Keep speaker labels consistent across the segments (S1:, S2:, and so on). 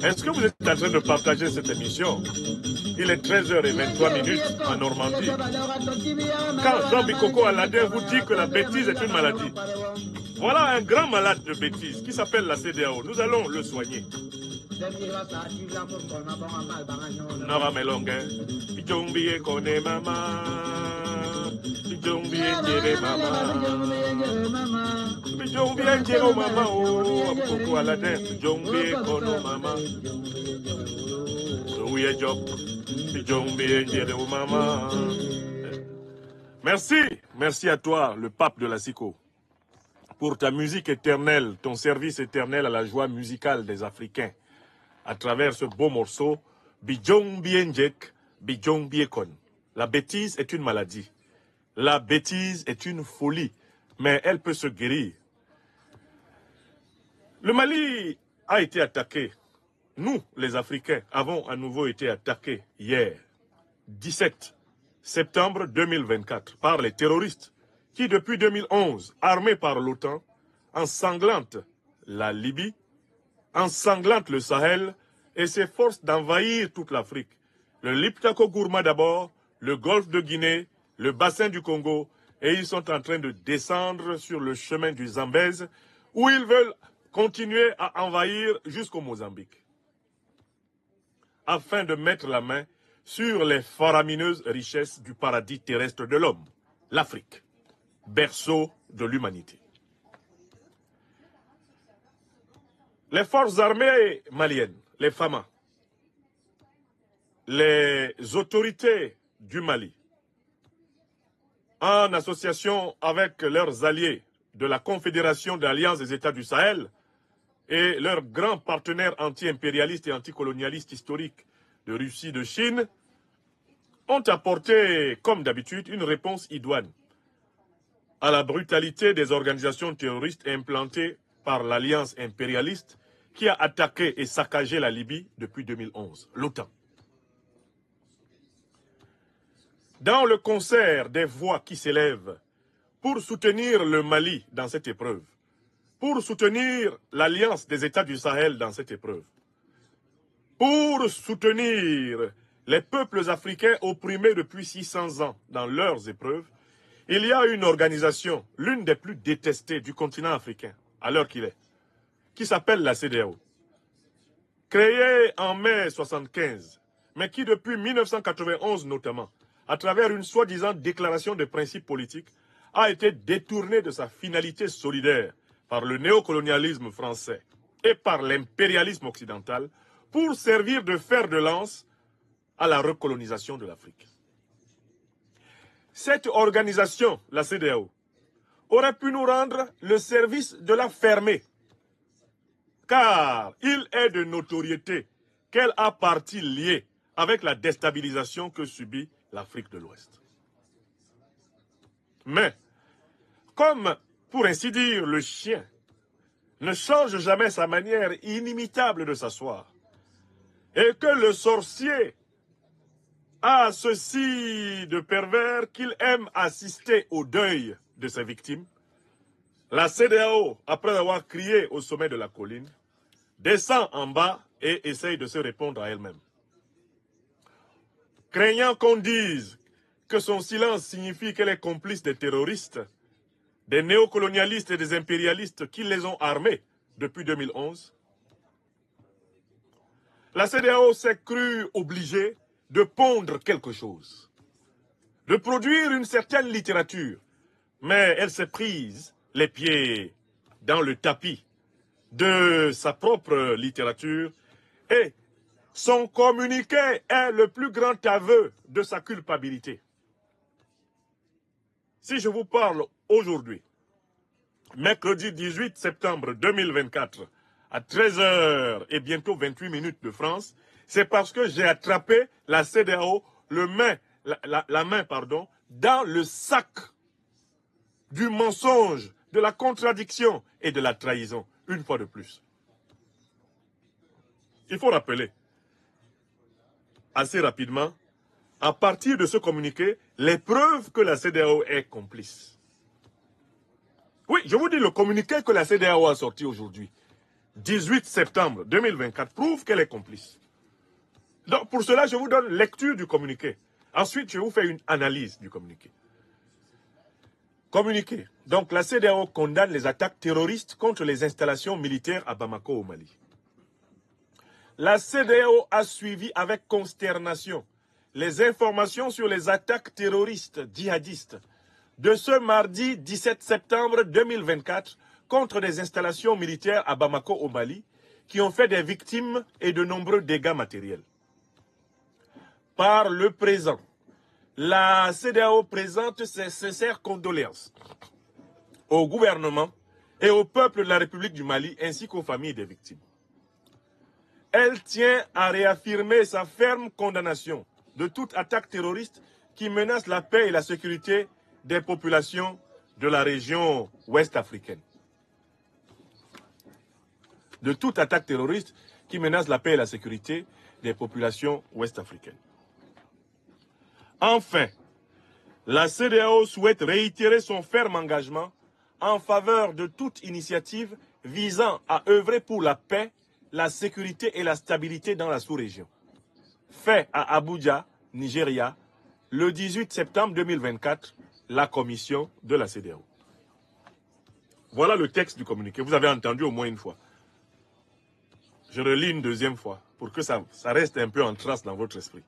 S1: Est-ce que vous êtes en train de partager cette émission? Il est 13h23 en Normandie. Quand Jean Bikoko Aladin vous dit que la bêtise est une maladie, voilà un grand malade de bêtise qui s'appelle la CEDEAO. Nous allons le soigner. Nava Melongue, Bijombi Kone Mama, Bijombi Njere Mama, Bijombi Njere Mama, oh, Bikoko Aladin, Bijombi Kono Mama, Ouye Job, Bijombi Njere Mama. Merci à toi, le pape de la SICO, pour ta musique éternelle, ton service éternel à la joie musicale des Africains, à travers ce beau morceau, Bijong Bienjek, Bijong Biekon. La bêtise est une maladie. La bêtise est une folie, mais elle peut se guérir. Le Mali a été attaqué. Nous, les Africains, avons à nouveau été attaqués hier, 17 septembre 2024, par les terroristes qui, depuis 2011, armés par l'OTAN, ensanglantent la Libye, ensanglantent le Sahel et s'efforcent d'envahir toute l'Afrique. Le Liptako Gourma d'abord, le golfe de Guinée, le bassin du Congo, et ils sont en train de descendre sur le chemin du Zambèze, où ils veulent continuer à envahir jusqu'au Mozambique, afin de mettre la main sur les faramineuses richesses du paradis terrestre de l'homme, l'Afrique, berceau de l'humanité. Les forces armées maliennes, les FAMA, les autorités du Mali, en association avec leurs alliés de la Confédération d'Alliance des États du Sahel et leurs grands partenaires anti-impérialistes et anticolonialistes historiques de Russie, de Chine, ont apporté, comme d'habitude, une réponse idoine à la brutalité des organisations terroristes implantées par l'alliance impérialiste qui a attaqué et saccagé la Libye depuis 2011, l'OTAN. Dans le concert des voix qui s'élèvent pour soutenir le Mali dans cette épreuve, pour soutenir l'Alliance des États du Sahel dans cette épreuve, pour soutenir les peuples africains opprimés depuis 600 ans dans leurs épreuves, il y a une organisation, l'une des plus détestées du continent africain, à l'heure qu'il est, qui s'appelle la CEDEAO. Créée en mai 1975, mais qui depuis 1991 notamment, à travers une soi-disant déclaration de principes politiques, a été détournée de sa finalité solidaire par le néocolonialisme français et par l'impérialisme occidental pour servir de fer de lance à la recolonisation de l'Afrique. Cette organisation, la CEDEAO, aurait pu nous rendre le service de la fermer, car il est de notoriété qu'elle a partie liée avec la déstabilisation que subit l'Afrique de l'Ouest. Mais, comme, pour ainsi dire, le chien ne change jamais sa manière inimitable de s'asseoir, et que le sorcier a ceci de pervers qu'il aime assister au deuil de ses victimes, la CEDEAO, après avoir crié au sommet de la colline, descend en bas et essaye de se répondre à elle-même. Craignant qu'on dise que son silence signifie qu'elle est complice des terroristes, des néocolonialistes et des impérialistes qui les ont armés depuis 2011, la CEDEAO s'est crue obligée de pondre quelque chose, de produire une certaine littérature, mais elle s'est prise les pieds dans le tapis de sa propre littérature et son communiqué est le plus grand aveu de sa culpabilité. Si je vous parle aujourd'hui, mercredi 18 septembre 2024, à 13h et bientôt 28 minutes de France, c'est parce que j'ai attrapé la CEDEAO, la main, dans le sac du mensonge, de la contradiction et de la trahison, une fois de plus. Il faut rappeler, assez rapidement, à partir de ce communiqué, les preuves que la CEDEAO est complice. Oui, je vous dis le communiqué que la CEDEAO a sorti aujourd'hui. 18 septembre 2024 prouve qu'elle est complice. Donc, pour cela, je vous donne lecture du communiqué. Ensuite, je vous fais une analyse du communiqué. Communiqué. Donc, la CEDEAO condamne les attaques terroristes contre les installations militaires à Bamako, au Mali. La CEDEAO a suivi avec consternation les informations sur les attaques terroristes djihadistes de ce mardi 17 septembre 2024 contre des installations militaires à Bamako, au Mali, qui ont fait des victimes et de nombreux dégâts matériels. Par le présent, la CEDEAO présente ses sincères condoléances au gouvernement et au peuple de la République du Mali ainsi qu'aux familles des victimes. Elle tient à réaffirmer sa ferme condamnation de toute attaque terroriste qui menace la paix et la sécurité des populations de la région ouest africaine. De toute attaque terroriste qui menace la paix et la sécurité des populations ouest africaines. Enfin, la CEDEAO souhaite réitérer son ferme engagement en faveur de toute initiative visant à œuvrer pour la paix, la sécurité et la stabilité dans la sous-région. Fait à Abuja, Nigeria, le 18 septembre 2024, la commission de la CEDEAO. Voilà le texte du communiqué. Vous avez entendu au moins une fois. Je relis une deuxième fois pour que ça reste un peu en trace dans votre esprit.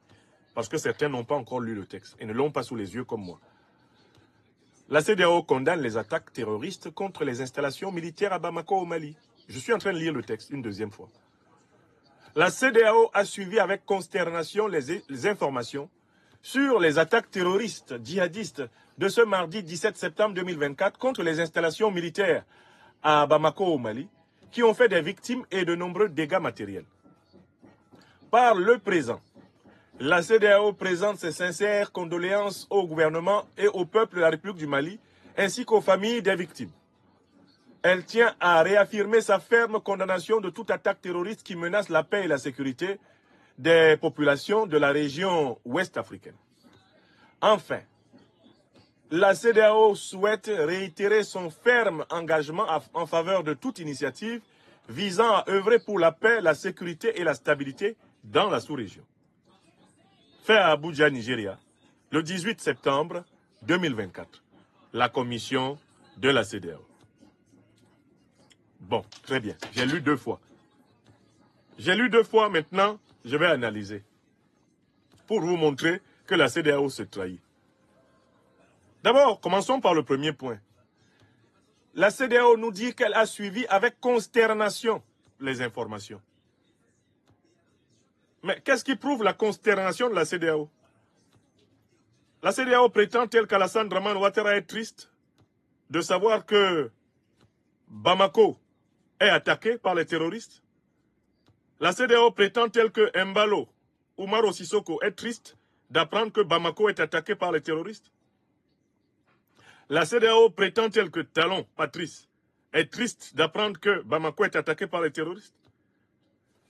S1: Parce que certains n'ont pas encore lu le texte et ne l'ont pas sous les yeux comme moi. La CEDEAO condamne les attaques terroristes contre les installations militaires à Bamako, au Mali. Je suis en train de lire le texte une deuxième fois. La CEDEAO a suivi avec consternation les informations sur les attaques terroristes djihadistes de ce mardi 17 septembre 2024 contre les installations militaires à Bamako, au Mali, qui ont fait des victimes et de nombreux dégâts matériels. Par le présent, la CEDEAO présente ses sincères condoléances au gouvernement et au peuple de la République du Mali, ainsi qu'aux familles des victimes. Elle tient à réaffirmer sa ferme condamnation de toute attaque terroriste qui menace la paix et la sécurité des populations de la région ouest africaine. Enfin, la CEDEAO souhaite réitérer son ferme engagement en faveur de toute initiative visant à œuvrer pour la paix, la sécurité et la stabilité dans la sous-région. Fait à Abuja, Nigeria, le 18 septembre 2024, la commission de la CEDEAO. Bon, très bien, j'ai lu 2 fois. J'ai lu 2 fois, maintenant, je vais analyser pour vous montrer que la CEDEAO se trahit. D'abord, commençons par le premier point. La CEDEAO nous dit qu'elle a suivi avec consternation les informations. Mais qu'est-ce qui prouve la consternation de la CEDEAO? La CEDEAO prétend-elle qu'Alassane Dramane Ouattara est triste de savoir que Bamako est attaqué par les terroristes? La CEDEAO prétend-elle que Embalo, Oumaro Sissoko, est triste d'apprendre que Bamako est attaqué par les terroristes? La CEDEAO prétend-elle que Talon, Patrice, est triste d'apprendre que Bamako est attaqué par les terroristes?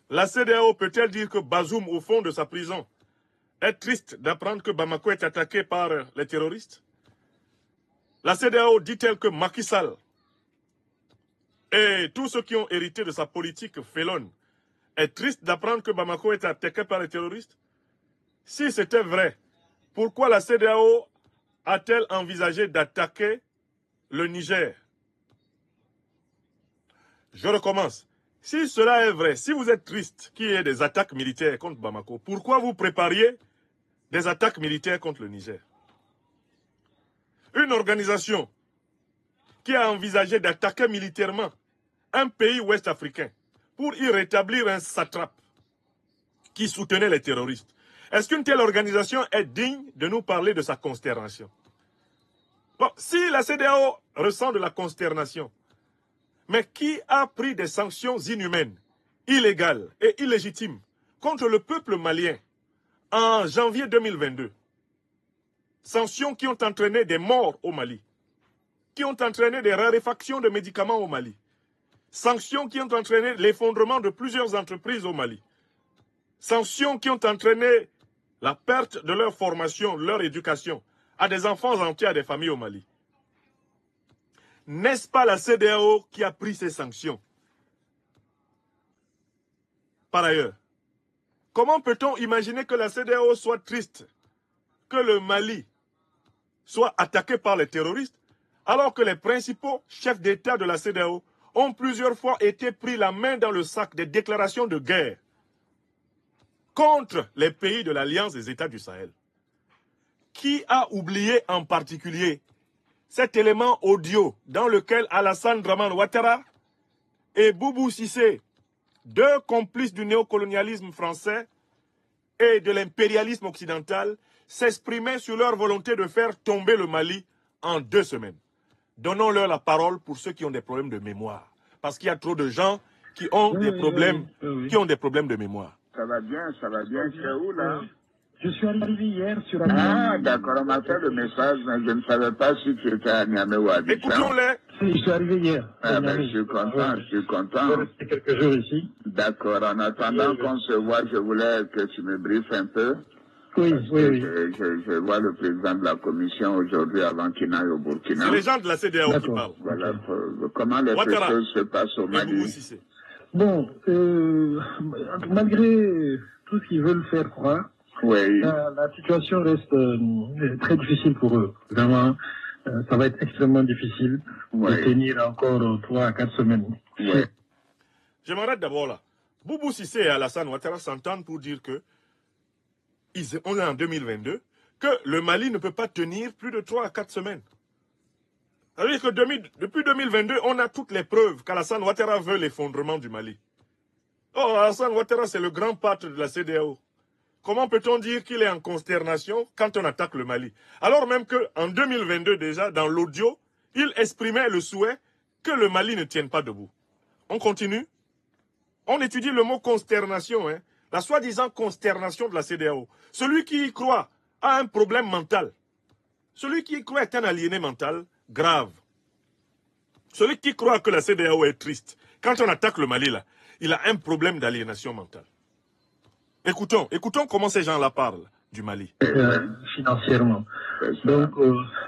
S1: La CEDEAO peut-elle dire que Bazoum, au fond de sa prison, est triste d'apprendre que Bamako est attaqué par les terroristes? La CEDEAO dit-elle que Macky Sall et tous ceux qui ont hérité de sa politique félonne est triste d'apprendre que Bamako est attaqué par les terroristes? Si c'était vrai, pourquoi la CEDEAO a-t-elle envisagé d'attaquer le Niger? Je recommence. Si cela est vrai, si vous êtes triste qu'il y ait des attaques militaires contre Bamako, pourquoi vous prépariez des attaques militaires contre le Niger? Une organisation qui a envisagé d'attaquer militairement un pays ouest africain pour y rétablir un satrape qui soutenait les terroristes. Est-ce qu'une telle organisation est digne de nous parler de sa consternation? Bon, si la CEDEAO ressent de la consternation, mais qui a pris des sanctions inhumaines, illégales et illégitimes contre le peuple malien en janvier 2022? Sanctions qui ont entraîné des morts au Mali, qui ont entraîné des raréfactions de médicaments au Mali, sanctions qui ont entraîné l'effondrement de plusieurs entreprises au Mali, sanctions qui ont entraîné la perte de leur formation, leur éducation à des enfants entiers, à des familles au Mali. N'est-ce pas la CEDEAO qui a pris ces sanctions? par ailleurs, comment peut-on imaginer que la CEDEAO soit triste, que le Mali soit attaqué par les terroristes, alors que les principaux chefs d'État de la CEDEAO ont plusieurs fois été pris la main dans le sac des déclarations de guerre contre les pays de l'Alliance des États du Sahel? Qui a oublié en particulier cet élément audio dans lequel Alassane Dramane Ouattara et Boubou Cissé, deux complices du néocolonialisme français et de l'impérialisme occidental, s'exprimaient sur leur volonté de faire tomber le Mali en 2 semaines. Donnons-leur la parole pour ceux qui ont des problèmes de mémoire. Parce qu'il y a trop de gens qui ont des problèmes, qui ont des problèmes de mémoire.
S2: Ça va bien, c'est où là?
S3: Je suis arrivé hier sur
S2: Ah, d'accord, on m'a fait le message, mais je ne savais pas si tu étais à Niamey ou à Abidjan.
S1: Écoutons-les.
S3: Je suis arrivé hier.
S2: Ah, ben, je suis content, je suis content.
S3: Je vais rester quelques jours ici.
S2: D'accord, en attendant qu'on se voit, je voulais que tu me briefes un peu.
S3: Oui, oui.
S2: Je vois le président de la commission aujourd'hui avant qu'il n'aille au Burkina.
S1: C'est les gens de la CEDEAO qui parlent.
S2: Voilà, comment les choses se passent au Mali.
S3: Bon, malgré tout ce qu'ils veulent faire croire,
S2: oui.
S3: La situation reste très difficile pour eux. Vraiment, ça va être extrêmement difficile de tenir encore 3 à 4 semaines.
S2: Oui.
S1: Je m'arrête d'abord là. Boubou Cissé et Alassane Ouattara s'entendent pour dire que on est en 2022, que le Mali ne peut pas tenir plus de 3 à 4 semaines. Ça veut dire que depuis 2022, on a toutes les preuves qu'Alassane Ouattara veut l'effondrement du Mali. Oh, Alassane Ouattara, c'est le grand pâtre de la CEDEAO. Comment peut-on dire qu'il est en consternation quand on attaque le Mali? Alors même qu'en 2022 déjà, dans l'audio, il exprimait le souhait que le Mali ne tienne pas debout. On continue. On étudie le mot consternation, hein. La soi-disant consternation de la CEDEAO. Celui qui y croit a un problème mental. Celui qui y croit est un aliéné mental grave. Celui qui croit que la CEDEAO est triste, quand on attaque le Mali, là, il a un problème d'aliénation mentale. Écoutons comment ces gens-là parlent du Mali.
S3: Financièrement. Donc,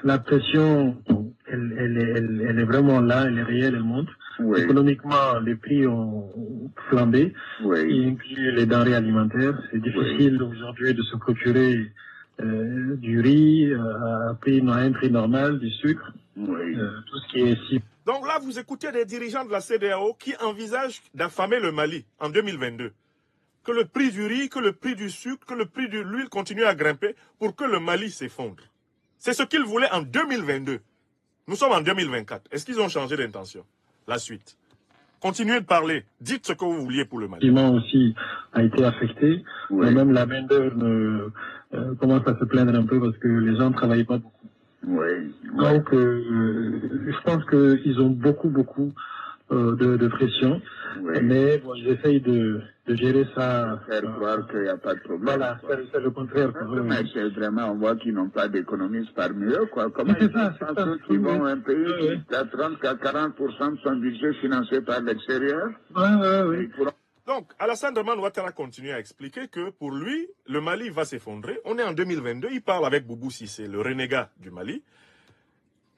S3: la pression, elle est vraiment là, elle est réelle, elle monte. Oui. Économiquement, les prix ont flambé, y inclut les denrées alimentaires. C'est difficile aujourd'hui de se procurer du riz à un prix normal, du sucre, tout ce qui est ici.
S1: Donc là, vous écoutez des dirigeants de la CEDEAO qui envisagent d'affamer le Mali en 2022. Que le prix du riz, que le prix du sucre, que le prix de l'huile continue à grimper pour que le Mali s'effondre. C'est ce qu'ils voulaient en 2022. Nous sommes en 2024. Est-ce qu'ils ont changé d'intention? La suite. Continuez de parler. Dites ce que vous vouliez pour le Mali.
S3: Le bâtiment aussi a été affecté. Même la main-d'œuvre commence à se plaindre un peu parce que les gens ne travaillent pas beaucoup. Donc, je pense qu'ils ont beaucoup de pression. Mais bon, ils essayent de gérer ça.
S2: Faire croire qu'il n'y a pas de problème.
S3: Voilà, c'est le contraire.
S2: Mais c'est vraiment, on voit qu'ils n'ont pas d'économistes parmi eux, quoi. Comment ils pensent qu'ils vont un pays qui a 30 à 40% de son budget financé par l'extérieur?
S1: Donc, Alassane Dramane Ouattara continue à expliquer que pour lui, le Mali va s'effondrer. On est en 2022, il parle avec Boubou Cissé, le renégat du Mali.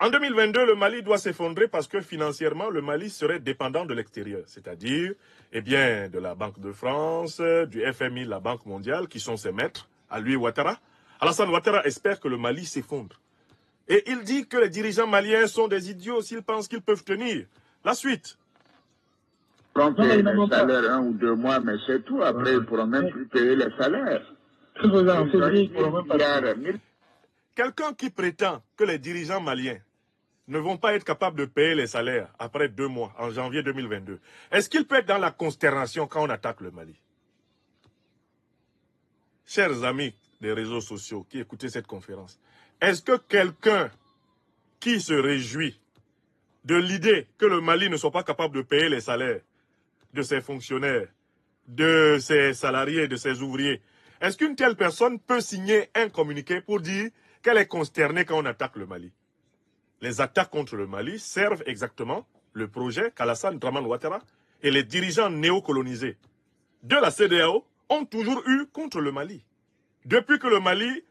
S1: En 2022, le Mali doit s'effondrer parce que financièrement, le Mali serait dépendant de l'extérieur. C'est-à-dire, eh bien, de la Banque de France, du FMI, la Banque mondiale, qui sont ses maîtres, à lui Ouattara. Alassane Ouattara espère que le Mali s'effondre. Et il dit que les dirigeants maliens sont des idiots s'ils pensent qu'ils peuvent tenir. La suite.
S2: Quand payer les salaires 1 ou 2 mois, mais c'est tout. Après, ils ne pourront même plus payer les salaires.
S1: Quelqu'un qui prétend que les dirigeants maliens ne vont pas être capables de payer les salaires après 2 mois, en janvier 2022, est-ce qu'il peut être dans la consternation quand on attaque le Mali? Chers amis des réseaux sociaux qui écoutez cette conférence, est-ce que quelqu'un qui se réjouit de l'idée que le Mali ne soit pas capable de payer les salaires de ses fonctionnaires, de ses salariés, de ses ouvriers, est-ce qu'une telle personne peut signer un communiqué pour dire qu'elle est consternée quand on attaque le Mali? Les attaques contre le Mali servent exactement le projet qu'Alassane Dramane Ouattara et les dirigeants néocolonisés de la CEDEAO ont toujours eu contre le Mali. Depuis que le Mali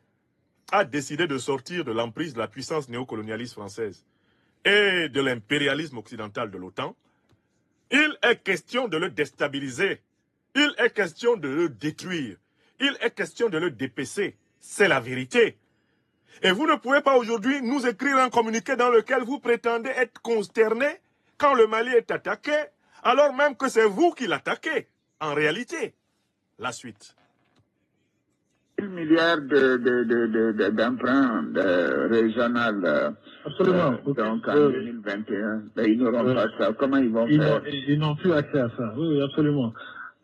S1: a décidé de sortir de l'emprise de la puissance néocolonialiste française et de l'impérialisme occidental de l'OTAN, il est question de le déstabiliser Il est question de le détruire. Il est question de le dépecer. C'est la vérité. Et vous ne pouvez pas aujourd'hui nous écrire un communiqué dans lequel vous prétendez être consterné quand le Mali est attaqué, alors même que c'est vous qui l'attaquez. En réalité, la suite.
S2: 1 milliard d'emprunts régionaux.
S3: Absolument.
S2: Donc en 2021, ben, ils n'auront pas ça. Comment ils vont faire?
S3: Ils n'ont plus accès à ça. Oui, absolument.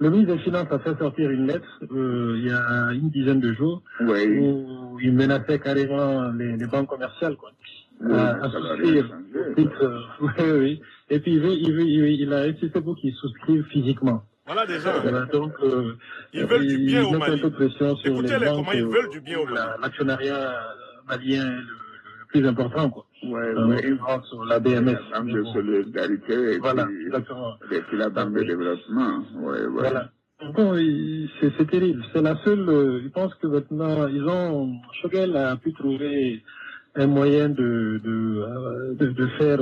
S3: Le ministre des Finances a fait sortir une lettre il y a une dizaine de jours où il menaçait carrément les banques commerciales quoi, à souscrire. Oui. Et puis il a insisté pour qu'ils souscrivent physiquement.
S1: Voilà déjà.
S3: Donc,
S1: ils veulent du bien au Mali.
S3: Écoutez-les
S1: comment ils veulent du bien au Mali.
S3: L'actionnariat malien est le plus important quoi. Sur la BMS.
S2: La banque de solidarité et
S3: voilà,
S2: puis la banque de développement.
S3: Voilà. Bon, c'est terrible. C'est la seule. Je pense que maintenant, Choguel a pu trouver un moyen de faire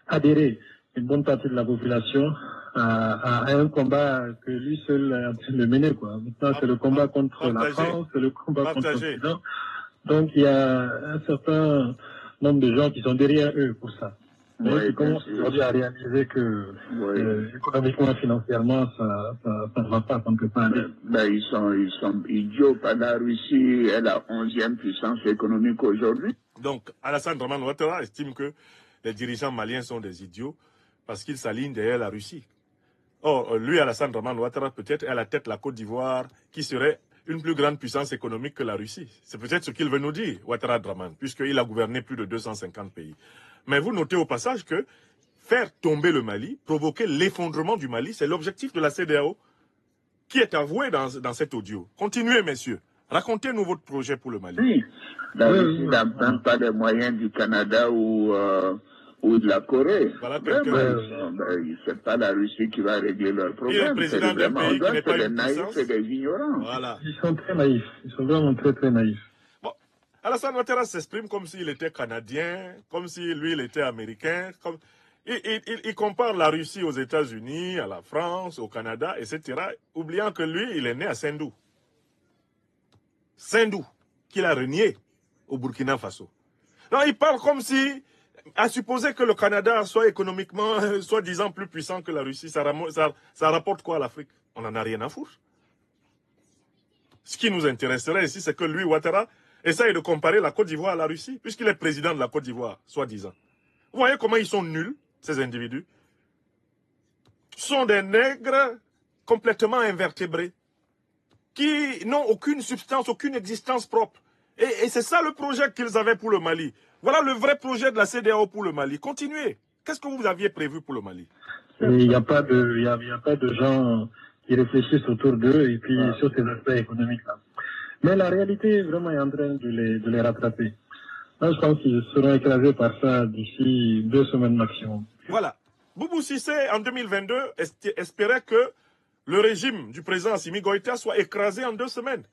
S3: adhérer une bonne partie de la population à un combat que lui seul est en train de mener, quoi. Maintenant, c'est le combat contre la France, c'est le combat contre l'Occident. Donc, il y a un certain nombre de gens qui sont derrière eux pour ça. Mais qui commencent aujourd'hui à réaliser que économiquement, financièrement, ça ne va pas quelque part.
S2: Ils sont idiots. La Russie est la 11e puissance économique aujourd'hui.
S1: Donc, Alassane Draman Ouattara estime que les dirigeants maliens sont des idiots parce qu'ils s'alignent derrière la Russie. Or, lui, Alassane Draman Ouattara, peut-être est à la tête de la Côte d'Ivoire, qui serait une plus grande puissance économique que la Russie. C'est peut-être ce qu'il veut nous dire, Ouattara Draman, puisqu'il a gouverné plus de 250 pays. Mais vous notez au passage que faire tomber le Mali, provoquer l'effondrement du Mali, c'est l'objectif de la CEDEAO qui est avoué dans cet audio. Continuez, messieurs. Racontez-nous votre projet pour le Mali.
S2: Oui, la Russie n'a même pas les moyens du Canada ou de la Corée.
S1: Voilà
S2: c'est pas la Russie qui va régler leurs problèmes.
S1: Il est président d'un pays qui n'est pas une
S2: naïfs
S1: puissance.
S2: et des ignorants.
S1: Voilà.
S3: Ils sont très naïfs. Ils sont vraiment très, très naïfs.
S1: Bon. Alassane Ouattara s'exprime comme s'il était canadien, comme si lui, il était américain. Il compare la Russie aux États-Unis, à la France, au Canada, etc., oubliant que lui, il est né à Sendou. Sendou, qu'il a renié au Burkina Faso. Non, il parle comme si, à supposer que le Canada soit économiquement, soi-disant, plus puissant que la Russie, ça rapporte quoi à l'Afrique? On n'en a rien à foutre. Ce qui nous intéresserait ici, c'est que lui, Ouattara, essaye de comparer la Côte d'Ivoire à la Russie, puisqu'il est président de la Côte d'Ivoire, soi-disant. Vous voyez comment ils sont nuls, ces individus? Ce sont des nègres complètement invertébrés, qui n'ont aucune substance, aucune existence propre. Et c'est ça le projet qu'ils avaient pour le Mali. Voilà le vrai projet de la CEDEAO pour le Mali. Continuez. Qu'est-ce que vous aviez prévu pour le Mali?
S3: Il n'y a pas de gens qui réfléchissent autour d'eux et puis sur ces aspects économiques-là. Mais la réalité vraiment est en train de les rattraper. Là, je pense qu'ils seront écrasés par ça d'ici 2 semaines maximum.
S1: Voilà. Boubou Cissé, en 2022, espérait que le régime du président Assimi Goïta soit écrasé en 2 semaines.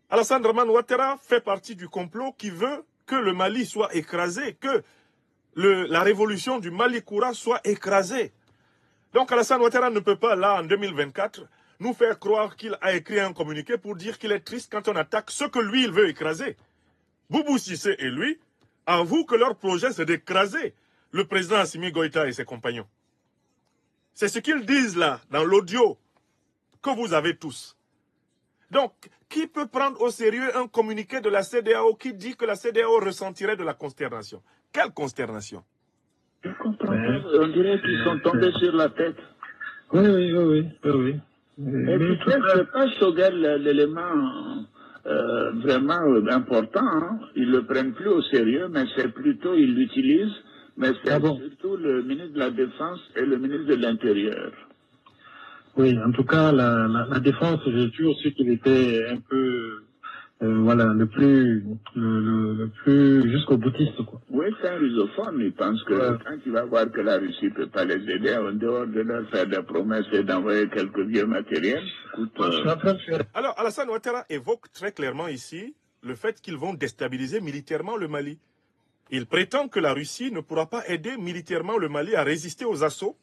S1: Alassane Draman Ouattara fait partie du complot qui veut que le Mali soit écrasé, que la révolution du Mali Koura soit écrasée. Donc Alassane Ouattara ne peut pas, là, en 2024, nous faire croire qu'il a écrit un communiqué pour dire qu'il est triste quand on attaque ce que lui, il veut écraser. Boubou Cissé et lui avouent que leur projet, c'est d'écraser le président Assimi Goïta et ses compagnons. C'est ce qu'ils disent là, dans l'audio, que vous avez tous. Donc, qui peut prendre au sérieux un communiqué de la CEDEAO qui dit que la CEDEAO ressentirait de la consternation? Quelle consternation?
S2: Je comprends pas. On dirait qu'ils sont tombés sur la tête.
S3: Oui.
S2: Et puis, c'est pas Choguel l'élément vraiment important. Hein. Ils le prennent plus au sérieux, mais c'est plutôt, ils l'utilisent, mais c'est surtout le ministre de la Défense et le ministre de l'Intérieur.
S3: Oui, en tout cas, la défense, j'ai toujours su qu'il était un peu, le plus jusqu'au boutiste, quoi.
S2: Oui, c'est un rusophone. Il pense que quand il va voir que la Russie ne peut pas les aider, en dehors de leur faire des promesses et d'envoyer quelques vieux matériels.
S1: Alors, Alassane Ouattara évoque très clairement ici le fait qu'ils vont déstabiliser militairement le Mali. Il prétend que la Russie ne pourra pas aider militairement le Mali à résister aux assauts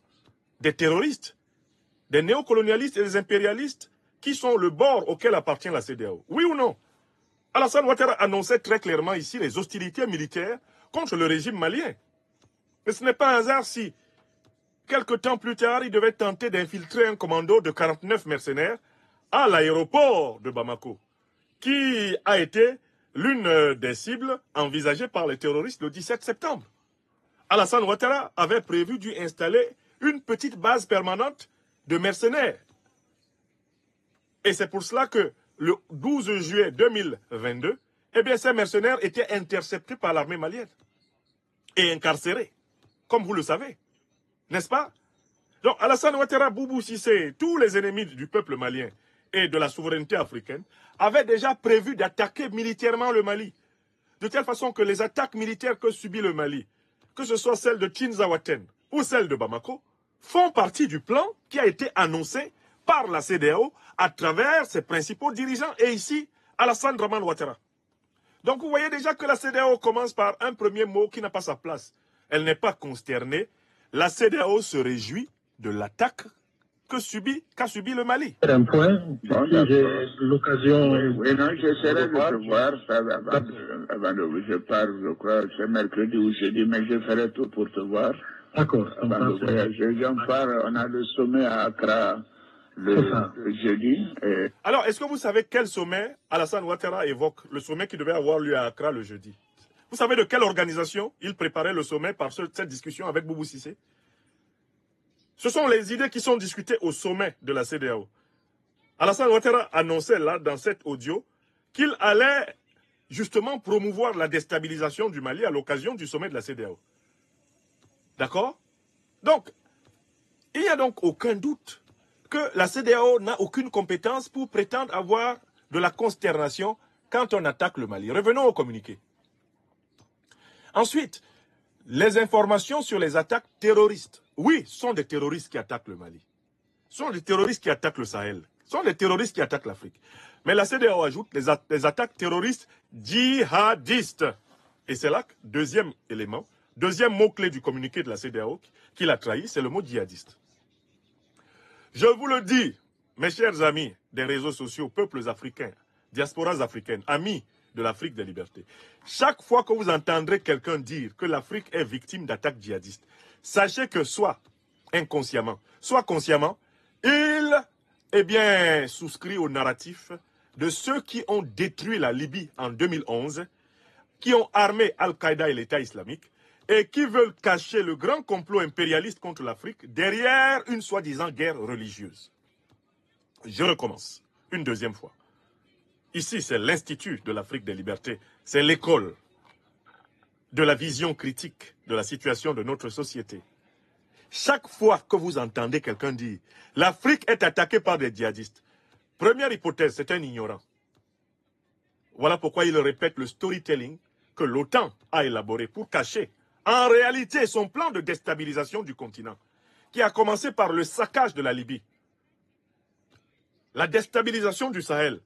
S1: des terroristes des néocolonialistes et des impérialistes qui sont le bord auquel appartient la CEDEAO? Oui ou non? Alassane Ouattara annonçait très clairement ici les hostilités militaires contre le régime malien. Mais ce n'est pas un hasard si, quelque temps plus tard, il devait tenter d'infiltrer un commando de 49 mercenaires à l'aéroport de Bamako, qui a été l'une des cibles envisagées par les terroristes le 17 septembre. Alassane Ouattara avait prévu d'y installer une petite base permanente de mercenaires. Et c'est pour cela que le 12 juillet 2022, eh bien, ces mercenaires étaient interceptés par l'armée malienne et incarcérés, comme vous le savez, n'est-ce pas? Donc, Alassane Ouattara, Boubou Cissé, tous les ennemis du peuple malien et de la souveraineté africaine avaient déjà prévu d'attaquer militairement le Mali, de telle façon que les attaques militaires que subit le Mali, que ce soit celle de Tinzaouaten ou celle de Bamako, font partie du plan qui a été annoncé par la CEDEAO à travers ses principaux dirigeants, et ici, Alassane Dramane Ouattara. Donc vous voyez déjà que la CEDEAO commence par un premier mot qui n'a pas sa place. Elle n'est pas consternée. La CEDEAO se réjouit de l'attaque qu'a subi le Mali.
S3: Un point, j'ai l'occasion...
S2: Oui, non, j'essaierai de te voir ça avant de... Je pars, je crois, c'est mercredi ou jeudi, mais je ferai tout pour te voir.
S3: D'accord.
S2: Avant de voyager, j'en pars, on a le sommet à Accra le jeudi. Et...
S1: Alors, est-ce que vous savez quel sommet Alassane Ouattara évoque, le sommet qui devait avoir lieu à Accra le jeudi? Vous savez de quelle organisation il préparait le sommet par cette discussion avec Boubou Cissé? Ce sont les idées qui sont discutées au sommet de la CEDEAO. Alassane Ouattara annonçait là, dans cet audio, qu'il allait justement promouvoir la déstabilisation du Mali à l'occasion du sommet de la CEDEAO. D'accord? Donc, il n'y a donc aucun doute que la CEDEAO n'a aucune compétence pour prétendre avoir de la consternation quand on attaque le Mali. Revenons au communiqué. Ensuite, les informations sur les attaques terroristes. Oui, ce sont des terroristes qui attaquent le Mali. Ce sont des terroristes qui attaquent le Sahel. Ce sont des terroristes qui attaquent l'Afrique. Mais la CEDEAO ajoute les attaques terroristes djihadistes. Et c'est là, deuxième élément, deuxième mot-clé du communiqué de la CEDEAO qui l'a trahi, c'est le mot djihadiste. Je vous le dis, mes chers amis des réseaux sociaux, peuples africains, diasporas africaines, amis de l'Afrique des libertés, chaque fois que vous entendrez quelqu'un dire que l'Afrique est victime d'attaques djihadistes, sachez que soit inconsciemment, soit consciemment, il souscrit au narratif de ceux qui ont détruit la Libye en 2011, qui ont armé Al-Qaïda et l'État islamique, et qui veulent cacher le grand complot impérialiste contre l'Afrique derrière une soi-disant guerre religieuse. Je recommence, une deuxième fois. Ici, c'est l'Institut de l'Afrique des libertés, c'est l'école de la vision critique de la situation de notre société. Chaque fois que vous entendez quelqu'un dire « l'Afrique est attaquée par des djihadistes », première hypothèse, c'est un ignorant. Voilà pourquoi il répète le storytelling que l'OTAN a élaboré pour cacher en réalité son plan de déstabilisation du continent, qui a commencé par le saccage de la Libye, la déstabilisation du Sahel,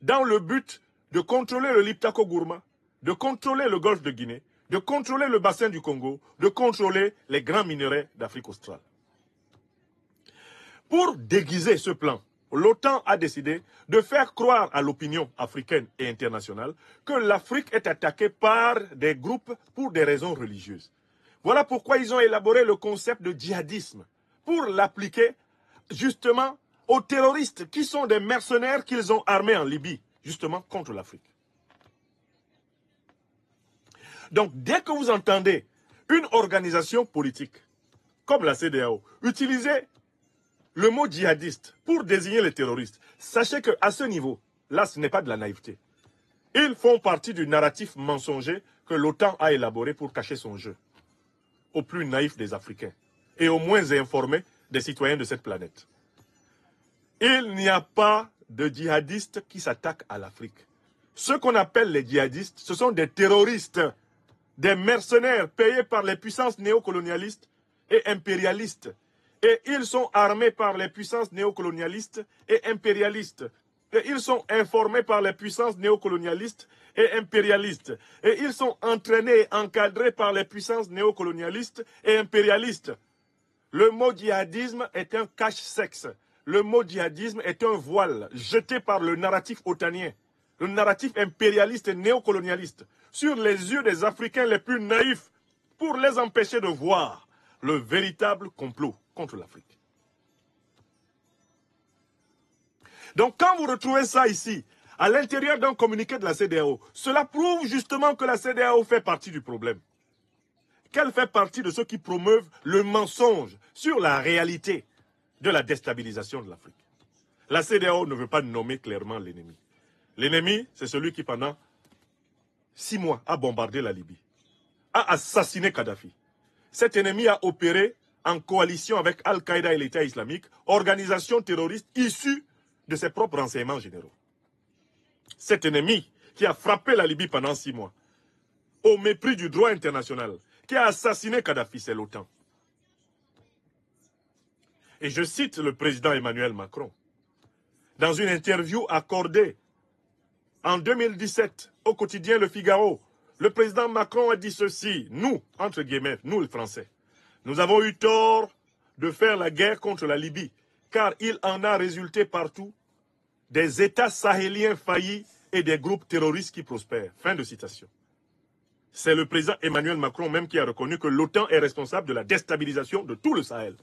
S1: dans le but de contrôler le Liptako Gourma, de contrôler le golfe de Guinée, de contrôler le bassin du Congo, de contrôler les grands minerais d'Afrique australe. Pour déguiser ce plan, l'OTAN a décidé de faire croire à l'opinion africaine et internationale que l'Afrique est attaquée par des groupes pour des raisons religieuses. Voilà pourquoi ils ont élaboré le concept de djihadisme, pour l'appliquer justement aux terroristes qui sont des mercenaires qu'ils ont armés en Libye, justement contre l'Afrique. Donc, dès que vous entendez une organisation politique, comme la CEDEAO, utiliser le mot djihadiste pour désigner les terroristes, sachez qu'à ce niveau, là, ce n'est pas de la naïveté. Ils font partie du narratif mensonger que l'OTAN a élaboré pour cacher son jeu aux plus naïfs des Africains et aux moins informés des citoyens de cette planète. Il n'y a pas de djihadistes qui s'attaquent à l'Afrique. Ceux qu'on appelle les djihadistes, ce sont des terroristes, des mercenaires payés par les puissances néocolonialistes et impérialistes. Et ils sont armés par les puissances néocolonialistes et impérialistes. Et ils sont informés par les puissances néocolonialistes et impérialistes. Et ils sont entraînés et encadrés par les puissances néocolonialistes et impérialistes. Le mot djihadisme est un cache-sexe. le mot djihadisme est un voile jeté par le narratif otanien, le narratif impérialiste et néocolonialiste, sur les yeux des Africains les plus naïfs pour les empêcher de voir le véritable complot contre l'Afrique. Donc quand vous retrouvez ça ici, à l'intérieur d'un communiqué de la CEDEAO, cela prouve justement que la CEDEAO fait partie du problème. Qu'elle fait partie de ceux qui promeuvent le mensonge sur la réalité de la déstabilisation de l'Afrique. La CEDEAO ne veut pas nommer clairement l'ennemi. L'ennemi, c'est celui qui pendant 6 mois a bombardé la Libye, a assassiné Kadhafi. Cet ennemi a opéré en coalition avec Al-Qaïda et l'État islamique, organisation terroriste issue de ses propres renseignements généraux. Cet ennemi qui a frappé la Libye pendant 6 mois, au mépris du droit international, qui a assassiné Kadhafi, c'est l'OTAN. Et je cite le président Emmanuel Macron. Dans une interview accordée en 2017 au quotidien Le Figaro, le président Macron a dit ceci: nous, entre guillemets, nous les Français, nous avons eu tort de faire la guerre contre la Libye, car il en a résulté partout des États sahéliens faillis et des groupes terroristes qui prospèrent. Fin de citation. C'est le président Emmanuel Macron même qui a reconnu que l'OTAN est responsable de la déstabilisation de tout le Sahel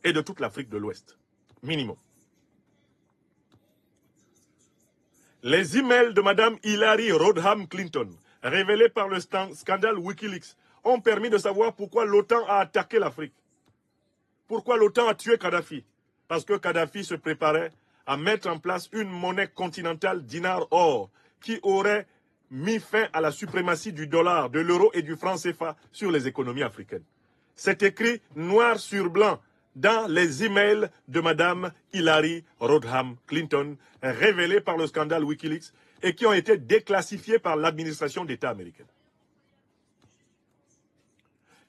S1: et de toute l'Afrique de l'Ouest. Minimum. Les emails de Mme Hillary Rodham Clinton, révélés par le scandale Wikileaks, ont permis de savoir pourquoi l'OTAN a attaqué l'Afrique. Pourquoi l'OTAN a tué Kadhafi? Parce que Kadhafi se préparait à mettre en place une monnaie continentale dinar-or qui aurait mis fin à la suprématie du dollar, de l'euro et du franc CFA sur les économies africaines. C'est écrit noir sur blanc dans les emails de Mme Hillary Rodham Clinton, révélés par le scandale Wikileaks et qui ont été déclassifiés par l'administration d'État américaine.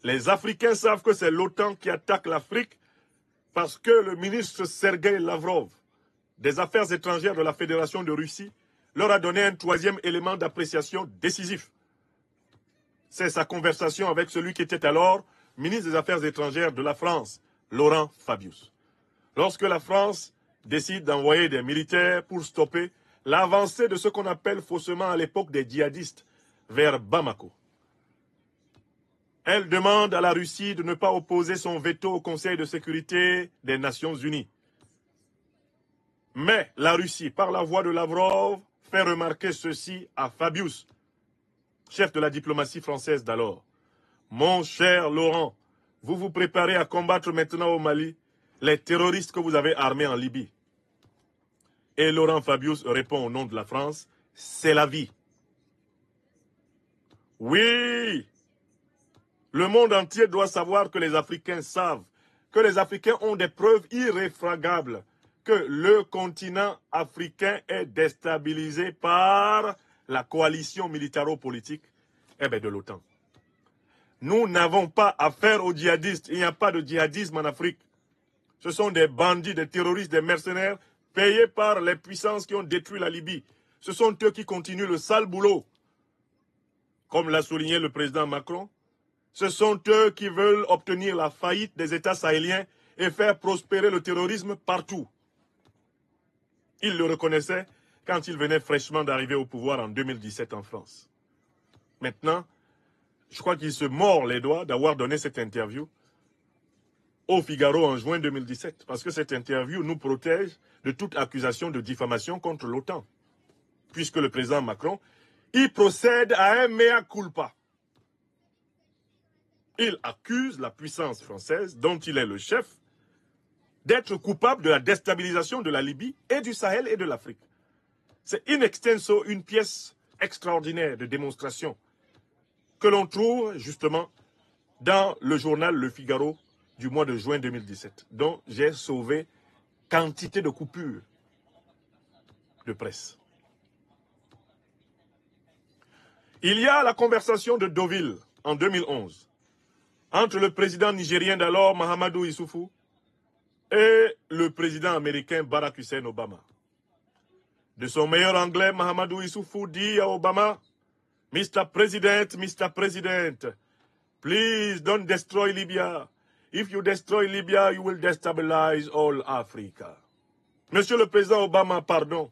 S1: Les Africains savent que c'est l'OTAN qui attaque l'Afrique parce que le ministre Sergei Lavrov des Affaires étrangères de la Fédération de Russie leur a donné un 3e élément d'appréciation décisif. C'est sa conversation avec celui qui était alors ministre des Affaires étrangères de la France, Laurent Fabius. Lorsque la France décide d'envoyer des militaires pour stopper l'avancée de ce qu'on appelle faussement à l'époque des djihadistes vers Bamako, elle demande à la Russie de ne pas opposer son veto au Conseil de sécurité des Nations Unies. Mais la Russie, par la voix de Lavrov, fait remarquer ceci à Fabius, chef de la diplomatie française d'alors. Mon cher Laurent, vous vous préparez à combattre maintenant au Mali les terroristes que vous avez armés en Libye. Et Laurent Fabius répond au nom de la France, c'est la vie. Oui, le monde entier doit savoir que les Africains savent, que les Africains ont des preuves irréfragables que le continent africain est déstabilisé par la coalition militaro-politique de l'OTAN. Nous n'avons pas affaire aux djihadistes. Il n'y a pas de djihadisme en Afrique. Ce sont des bandits, des terroristes, des mercenaires payés par les puissances qui ont détruit la Libye. Ce sont eux qui continuent le sale boulot. Comme l'a souligné le président Macron, ce sont eux qui veulent obtenir la faillite des États sahéliens et faire prospérer le terrorisme partout. Il le reconnaissait quand il venait fraîchement d'arriver au pouvoir en 2017 en France. Maintenant, je crois qu'il se mord les doigts d'avoir donné cette interview au Figaro en juin 2017, parce que cette interview nous protège de toute accusation de diffamation contre l'OTAN, puisque le président Macron, il procède à un mea culpa. Il accuse la puissance française, dont il est le chef, d'être coupable de la déstabilisation de la Libye et du Sahel et de l'Afrique. C'est in extenso une pièce extraordinaire de démonstration que l'on trouve justement dans le journal Le Figaro du mois de juin 2017, dont j'ai sauvé quantité de coupures de presse. Il y a la conversation de Deauville en 2011 entre le président nigérien d'alors, Mahamadou Issoufou, et le président américain Barack Hussein Obama. De son meilleur anglais, Mahamadou Issoufou dit à Obama, Mr. President, please don't destroy Libya. If you destroy Libya, you will destabilize all Africa. Monsieur le président Obama, pardon.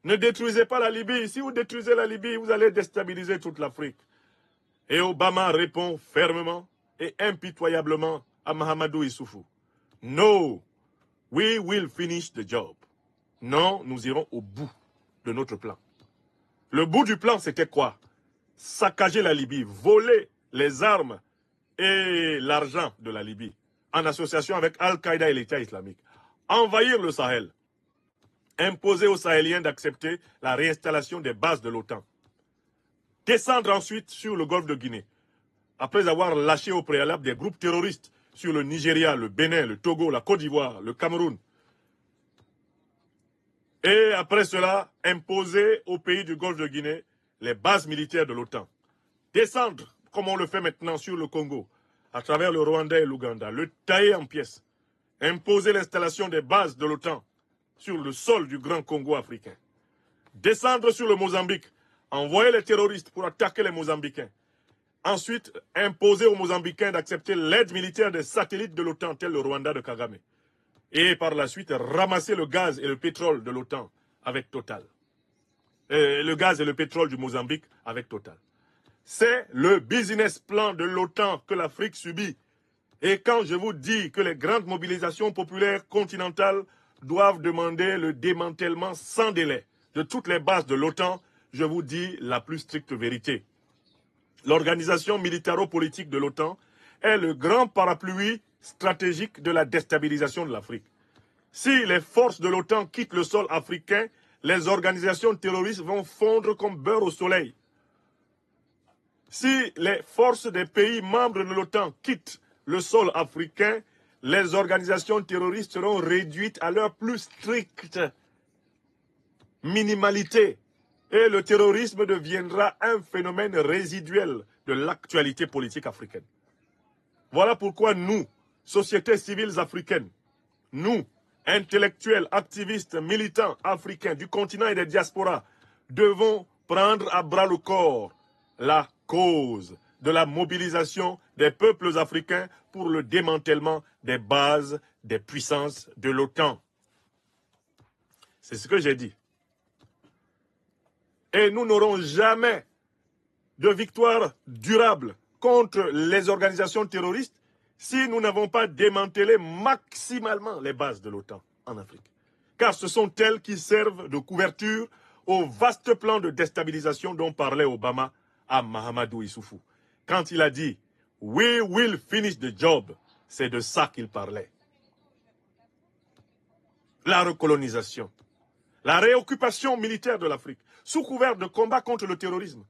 S1: Ne détruisez pas la Libye. Si vous détruisez la Libye, vous allez déstabiliser toute l'Afrique. Et Obama répond fermement et impitoyablement à Mahamadou Issoufou. No, we will finish the job. Non, nous irons au bout de notre plan. Le bout du plan, c'était quoi? Saccager la Libye, voler les armes et l'argent de la Libye, en association avec Al-Qaïda et l'État islamique. Envahir le Sahel. Imposer aux Sahéliens d'accepter la réinstallation des bases de l'OTAN. Descendre ensuite sur le golfe de Guinée, après avoir lâché au préalable des groupes terroristes sur le Nigeria, le Bénin, le Togo, la Côte d'Ivoire, le Cameroun. Et après cela, imposer aux pays du golfe de Guinée les bases militaires de l'OTAN. Descendre, comme on le fait maintenant sur le Congo, à travers le Rwanda et l'Ouganda, le tailler en pièces. Imposer l'installation des bases de l'OTAN sur le sol du grand Congo africain. Descendre sur le Mozambique, envoyer les terroristes pour attaquer les Mozambicains. Ensuite, imposer aux Mozambicains d'accepter l'aide militaire des satellites de l'OTAN, tel le Rwanda de Kagame. Et par la suite, ramasser le gaz et le pétrole de l'OTAN avec Total. Le gaz et le pétrole du Mozambique avec Total. C'est le business plan de l'OTAN que l'Afrique subit. Et quand je vous dis que les grandes mobilisations populaires continentales doivent demander le démantèlement sans délai de toutes les bases de l'OTAN, je vous dis la plus stricte vérité. L'organisation militaro-politique de l'OTAN est le grand parapluie stratégique de la déstabilisation de l'Afrique. Si les forces de l'OTAN quittent le sol africain, les organisations terroristes vont fondre comme beurre au soleil. Si les forces des pays membres de l'OTAN quittent le sol africain, les organisations terroristes seront réduites à leur plus stricte minimalité. Et le terrorisme deviendra un phénomène résiduel de l'actualité politique africaine. Voilà pourquoi nous, sociétés civiles africaines, nous, intellectuels, activistes, militants africains du continent et des diasporas, devons prendre à bras le corps la cause de la mobilisation des peuples africains pour le démantèlement des bases des puissances de l'OTAN. C'est ce que j'ai dit. Et nous n'aurons jamais de victoire durable contre les organisations terroristes si nous n'avons pas démantelé maximalement les bases de l'OTAN en Afrique. Car ce sont elles qui servent de couverture au vaste plan de déstabilisation dont parlait Obama à Mahamadou Issoufou. Quand il a dit « We will finish the job », c'est de ça qu'il parlait. La recolonisation, la réoccupation militaire de l'Afrique, sous couvert de combat contre le terrorisme.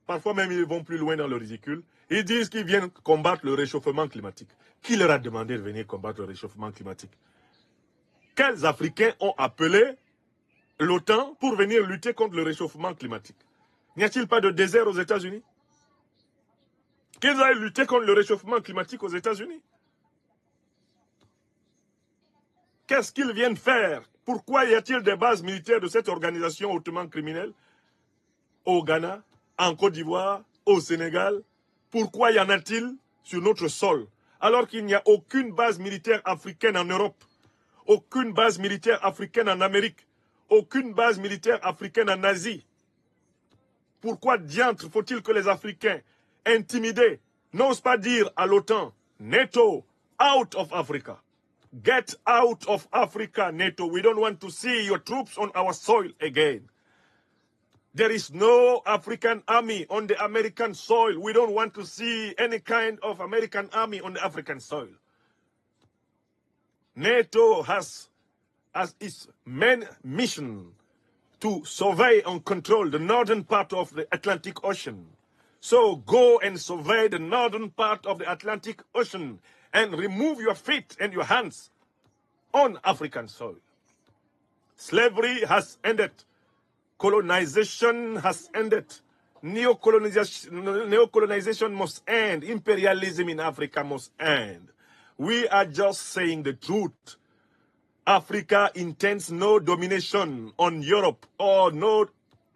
S1: Parfois même, ils vont plus loin dans le ridicule. Ils disent qu'ils viennent combattre le réchauffement climatique. Qui leur a demandé de venir combattre le réchauffement climatique? Quels Africains ont appelé l'OTAN pour venir lutter contre le réchauffement climatique? N'y a-t-il pas de désert aux États-Unis? Qu'ils aillent lutter contre le réchauffement climatique aux États-Unis? Qu'est-ce qu'ils viennent faire? Pourquoi y a-t-il des bases militaires de cette organisation hautement criminelle au Ghana, en Côte d'Ivoire, au Sénégal? Pourquoi y en a-t-il sur notre sol, alors qu'il n'y a aucune base militaire africaine en Europe, aucune base militaire africaine en Amérique, aucune base militaire africaine en Asie? Pourquoi diantre faut-il que les Africains, intimidés, n'osent pas dire à l'OTAN, NATO, out of Africa? Get out of Africa, NATO. We don't want to see your troops on our soil again. There is no African army on the American soil. We don't want to see any kind of American army on the African soil. NATO has as its main mission to survey and control the northern part of the Atlantic Ocean. So go and survey the northern part of the Atlantic Ocean and remove your feet and your hands on African soil. Slavery has ended. Colonization has ended. Neocolonization must end. Imperialism in Africa must end. We are just saying the truth. Africa intends no domination on Europe or no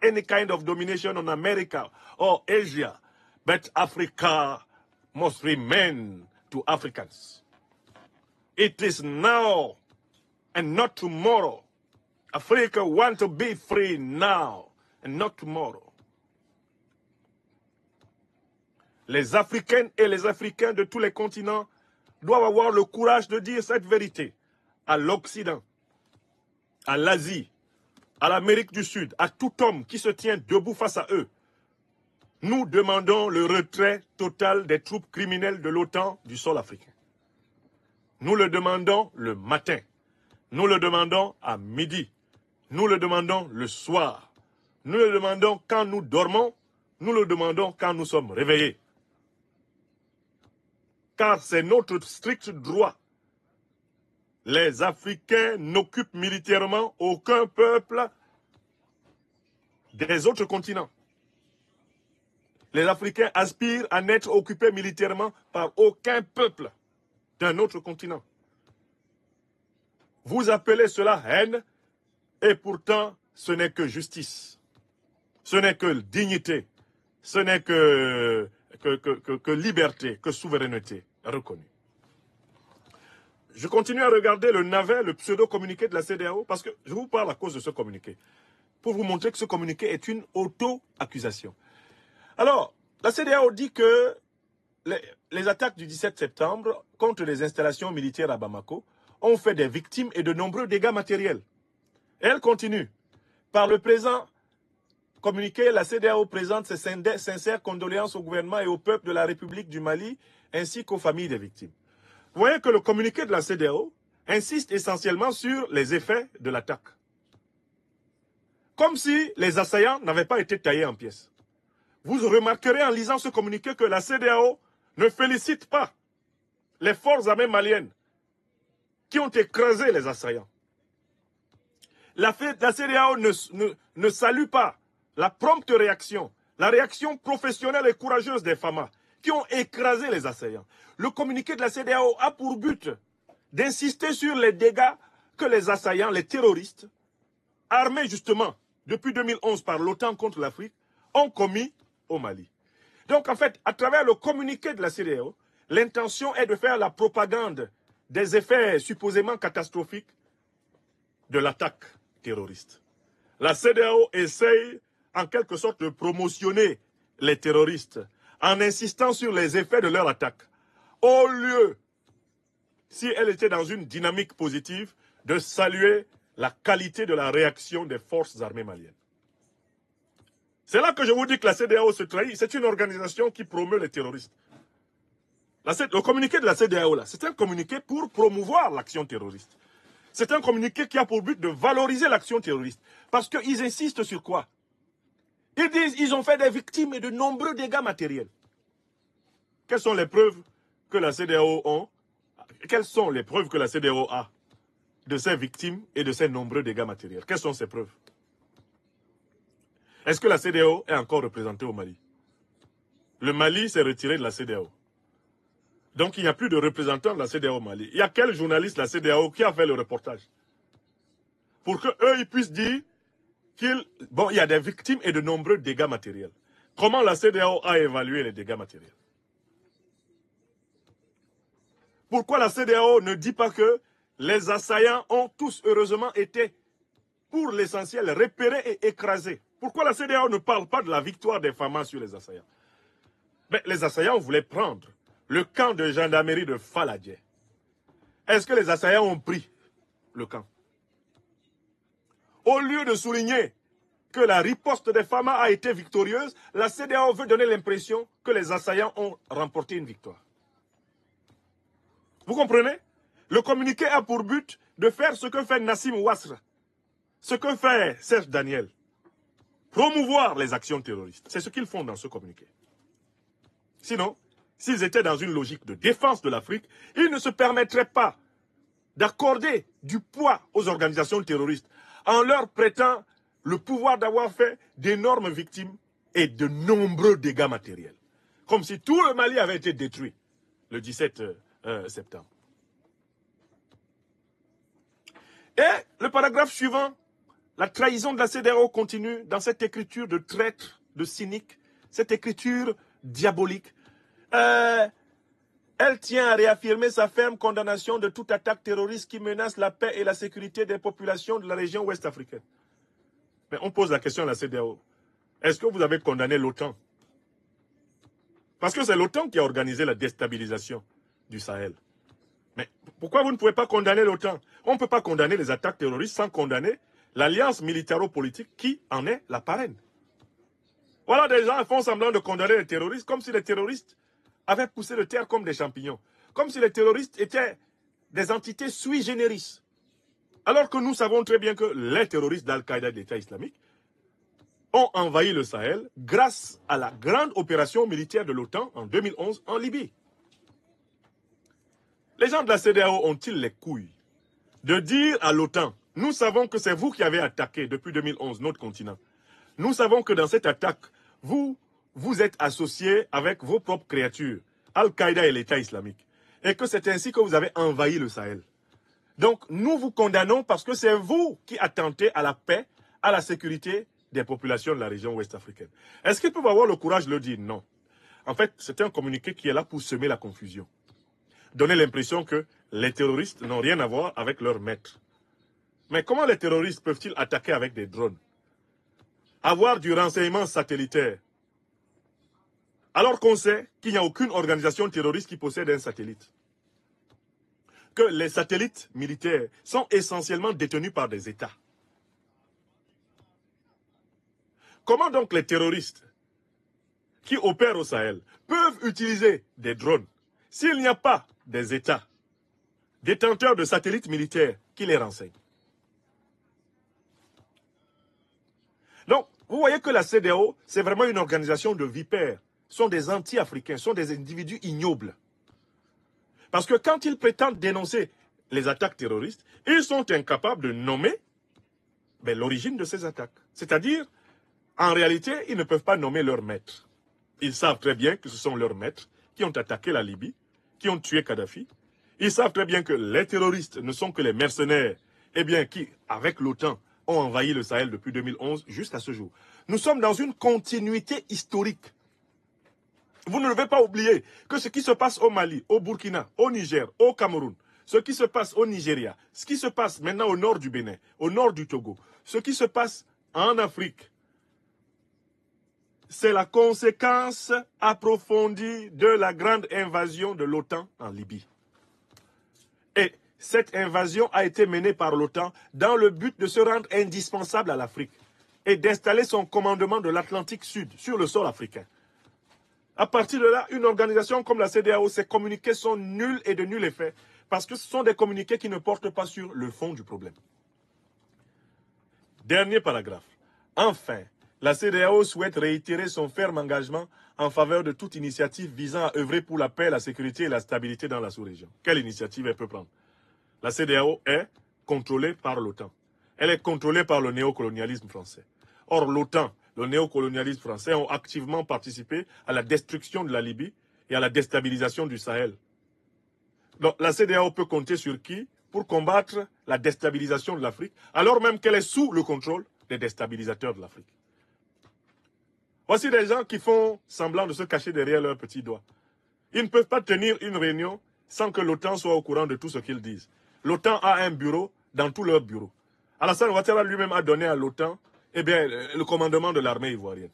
S1: any kind of domination on America or Asia. But Africa must remain to Africans. It is now and not tomorrow Africa want to be free now and not tomorrow. Les Africaines et les Africains de tous les continents doivent avoir le courage de dire cette vérité à l'Occident, à l'Asie, à l'Amérique du Sud, à tout homme qui se tient debout face à eux. Nous demandons le retrait total des troupes criminelles de l'OTAN du sol africain. Nous le demandons le matin. Nous le demandons à midi. Nous le demandons le soir. Nous le demandons quand nous dormons. Nous le demandons quand nous sommes réveillés. Car c'est notre strict droit. Les Africains n'occupent militairement aucun peuple des autres continents. Les Africains aspirent à n'être occupés militairement par aucun peuple d'un autre continent. Vous appelez cela haine, et pourtant ce n'est que justice. Ce n'est que dignité. Ce n'est que liberté, que souveraineté reconnue. Je continue à regarder le navet, le pseudo-communiqué de la CEDEAO, parce que je vous parle à cause de ce communiqué, pour vous montrer que ce communiqué est une auto-accusation. Alors, la CEDEAO dit que les attaques du 17 septembre contre les installations militaires à Bamako ont fait des victimes et de nombreux dégâts matériels. Et elle continue. Par le présent communiqué, la CEDEAO présente ses sincères condoléances au gouvernement et au peuple de la République du Mali, ainsi qu'aux familles des victimes. Vous voyez que le communiqué de la CEDEAO insiste essentiellement sur les effets de l'attaque. Comme si les assaillants n'avaient pas été taillés en pièces. Vous remarquerez en lisant ce communiqué que la CEDEAO ne félicite pas les forces armées maliennes qui ont écrasé les assaillants. La CEDEAO ne salue pas la prompte réaction, la réaction professionnelle et courageuse des FAMA qui ont écrasé les assaillants. Le communiqué de la CEDEAO a pour but d'insister sur les dégâts que les assaillants, les terroristes, armés justement depuis 2011 par l'OTAN contre l'Afrique, ont commis au Mali. Donc en fait, à travers le communiqué de la CEDEAO, l'intention est de faire la propagande des effets supposément catastrophiques de l'attaque terroriste. La CEDEAO essaye en quelque sorte de promotionner les terroristes en insistant sur les effets de leur attaque, au lieu, si elle était dans une dynamique positive, de saluer la qualité de la réaction des forces armées maliennes. C'est là que je vous dis que la CEDEAO se trahit. C'est une organisation qui promeut les terroristes. Le communiqué de la CEDEAO, c'est un communiqué pour promouvoir l'action terroriste. C'est un communiqué qui a pour but de valoriser l'action terroriste. Parce qu'ils insistent sur quoi? Ils disent qu'ils ont fait des victimes et de nombreux dégâts matériels. Quelles sont les preuves que la CEDEAO a? Quelles sont les preuves que la CEDEAO a de ces victimes et de ces nombreux dégâts matériels? Quelles sont ces preuves? Est-ce que la CEDEAO est encore représentée au Mali? Le Mali s'est retiré de la CEDEAO. Donc il n'y a plus de représentants de la CEDEAO au Mali. Il y a quel journaliste de la CEDEAO qui a fait le reportage? Pour qu'eux, ils puissent dire qu'il y a des victimes et de nombreux dégâts matériels. Comment la CEDEAO a évalué les dégâts matériels? Pourquoi la CEDEAO ne dit pas que les assaillants ont tous heureusement été, pour l'essentiel, repérés et écrasés? Pourquoi la CEDEAO ne parle pas de la victoire des FAMA sur les assaillants? Mais les assaillants voulaient prendre le camp de gendarmerie de Faladje. Est-ce que les assaillants ont pris le camp? Au lieu de souligner que la riposte des FAMA a été victorieuse, la CEDEAO veut donner l'impression que les assaillants ont remporté une victoire. Vous comprenez? Le communiqué a pour but de faire ce que fait Nassim Ouassra, ce que fait Serge Daniel. Promouvoir les actions terroristes. C'est ce qu'ils font dans ce communiqué. Sinon, s'ils étaient dans une logique de défense de l'Afrique, ils ne se permettraient pas d'accorder du poids aux organisations terroristes en leur prêtant le pouvoir d'avoir fait d'énormes victimes et de nombreux dégâts matériels. Comme si tout le Mali avait été détruit le 17 septembre. Et le paragraphe suivant, la trahison de la CEDEAO continue dans cette écriture de traître, de cynique, cette écriture diabolique. Elle tient à réaffirmer sa ferme condamnation de toute attaque terroriste qui menace la paix et la sécurité des populations de la région ouest africaine. Mais on pose la question à la CEDEAO. Est-ce que vous avez condamné l'OTAN? Parce que c'est l'OTAN qui a organisé la déstabilisation du Sahel. Mais pourquoi vous ne pouvez pas condamner l'OTAN? On ne peut pas condamner les attaques terroristes sans condamner l'alliance militaro-politique qui en est la parraine. Voilà, des gens font semblant de condamner les terroristes comme si les terroristes avaient poussé de terre comme des champignons. Comme si les terroristes étaient des entités sui generis. Alors que nous savons très bien que les terroristes d'Al-Qaïda et d'État islamique ont envahi le Sahel grâce à la grande opération militaire de l'OTAN en 2011 en Libye. Les gens de la CEDEAO ont-ils les couilles de dire à l'OTAN, nous savons que c'est vous qui avez attaqué depuis 2011 notre continent. Nous savons que dans cette attaque, vous êtes associés avec vos propres créatures, Al-Qaïda et l'État islamique, et que c'est ainsi que vous avez envahi le Sahel. Donc, nous vous condamnons parce que c'est vous qui attentez à la paix, à la sécurité des populations de la région ouest africaine. Est-ce qu'ils peuvent avoir le courage de le dire? Non. En fait, c'est un communiqué qui est là pour semer la confusion. Donner l'impression que les terroristes n'ont rien à voir avec leur maître. Mais comment les terroristes peuvent-ils attaquer avec des drones? Avoir du renseignement satellitaire, alors qu'on sait qu'il n'y a aucune organisation terroriste qui possède un satellite. Que les satellites militaires sont essentiellement détenus par des États. Comment donc les terroristes qui opèrent au Sahel peuvent utiliser des drones s'il n'y a pas des États détenteurs de satellites militaires qui les renseignent? Donc, vous voyez que la CEDEAO, c'est vraiment une organisation de vipères. Ce sont des anti-africains, ce sont des individus ignobles. Parce que quand ils prétendent dénoncer les attaques terroristes, ils sont incapables de nommer l'origine de ces attaques. C'est-à-dire, en réalité, ils ne peuvent pas nommer leur maître. Ils savent très bien que ce sont leurs maîtres qui ont attaqué la Libye, qui ont tué Kadhafi. Ils savent très bien que les terroristes ne sont que les mercenaires, qui, avec l'OTAN, ont envahi le Sahel depuis 2011 jusqu'à ce jour. Nous sommes dans une continuité historique. Vous ne devez pas oublier que ce qui se passe au Mali, au Burkina, au Niger, au Cameroun, ce qui se passe au Nigeria, ce qui se passe maintenant au nord du Bénin, au nord du Togo, ce qui se passe en Afrique, c'est la conséquence approfondie de la grande invasion de l'OTAN en Libye. Et cette invasion a été menée par l'OTAN dans le but de se rendre indispensable à l'Afrique et d'installer son commandement de l'Atlantique Sud sur le sol africain. À partir de là, une organisation comme la CEDEAO, ses communiqués sont nuls et de nul effet, parce que ce sont des communiqués qui ne portent pas sur le fond du problème. Dernier paragraphe. Enfin, la CEDEAO souhaite réitérer son ferme engagement en faveur de toute initiative visant à œuvrer pour la paix, la sécurité et la stabilité dans la sous-région. Quelle initiative elle peut prendre? La CEDEAO est contrôlée par l'OTAN. Elle est contrôlée par le néocolonialisme français. Or, l'OTAN, le néocolonialisme français ont activement participé à la destruction de la Libye et à la déstabilisation du Sahel. Donc, la CEDEAO peut compter sur qui pour combattre la déstabilisation de l'Afrique, alors même qu'elle est sous le contrôle des déstabilisateurs de l'Afrique. Voici des gens qui font semblant de se cacher derrière leurs petits doigts. Ils ne peuvent pas tenir une réunion sans que l'OTAN soit au courant de tout ce qu'ils disent. L'OTAN a un bureau dans tous leurs bureaux. Alassane Ouattara lui-même a donné à l'OTAN le commandement de l'armée ivoirienne.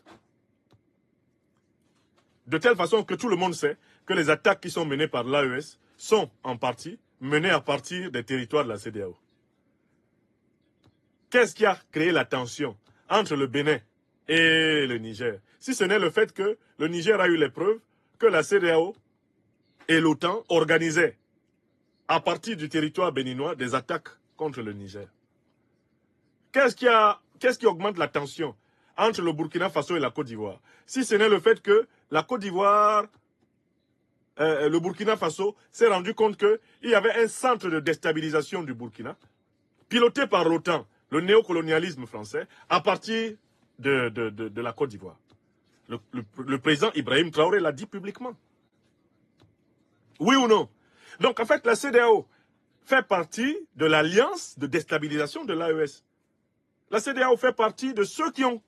S1: De telle façon que tout le monde sait que les attaques qui sont menées par l'AES sont en partie menées à partir des territoires de la CEDEAO. Qu'est-ce qui a créé la tension entre le Bénin et le Niger? Si ce n'est le fait que le Niger a eu les preuves que la CEDEAO et l'OTAN organisaient à partir du territoire béninois des attaques contre le Niger. Qu'est-ce qui augmente la tension entre le Burkina Faso et la Côte d'Ivoire? Si ce n'est le fait que la Côte d'Ivoire, le Burkina Faso s'est rendu compte qu'il y avait un centre de déstabilisation du Burkina, piloté par l'OTAN, le néocolonialisme français, à partir de la Côte d'Ivoire. Le président Ibrahim Traoré l'a dit publiquement. Oui ou non? Donc en fait, la CEDEAO fait partie de l'alliance de déstabilisation de l'AES. La CEDEAO fait partie de ceux qui ont,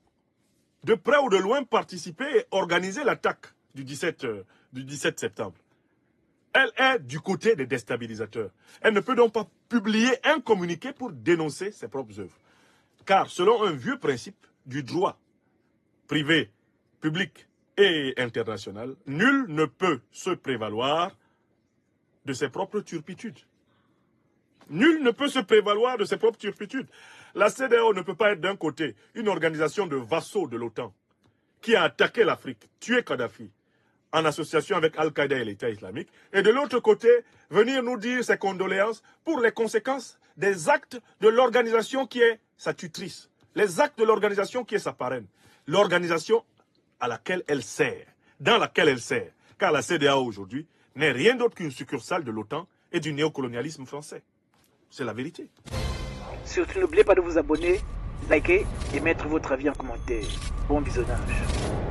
S1: de près ou de loin, participé et organisé l'attaque du 17 septembre. Elle est du côté des déstabilisateurs. Elle ne peut donc pas publier un communiqué pour dénoncer ses propres œuvres. Car selon un vieux principe du droit privé, public et international, nul ne peut se prévaloir de ses propres turpitudes. Nul ne peut se prévaloir de ses propres turpitudes. La CEDEAO ne peut pas être d'un côté une organisation de vassaux de l'OTAN qui a attaqué l'Afrique, tué Kadhafi, en association avec Al-Qaïda et l'État islamique, et de l'autre côté, venir nous dire ses condoléances pour les conséquences des actes de l'organisation qui est sa tutrice, les actes de l'organisation qui est sa parraine, l'organisation à laquelle elle sert, dans laquelle elle sert, car la CEDEAO aujourd'hui n'est rien d'autre qu'une succursale de l'OTAN et du néocolonialisme français. C'est la vérité.
S4: Surtout n'oubliez pas de vous abonner, liker et mettre votre avis en commentaire. Bon visionnage.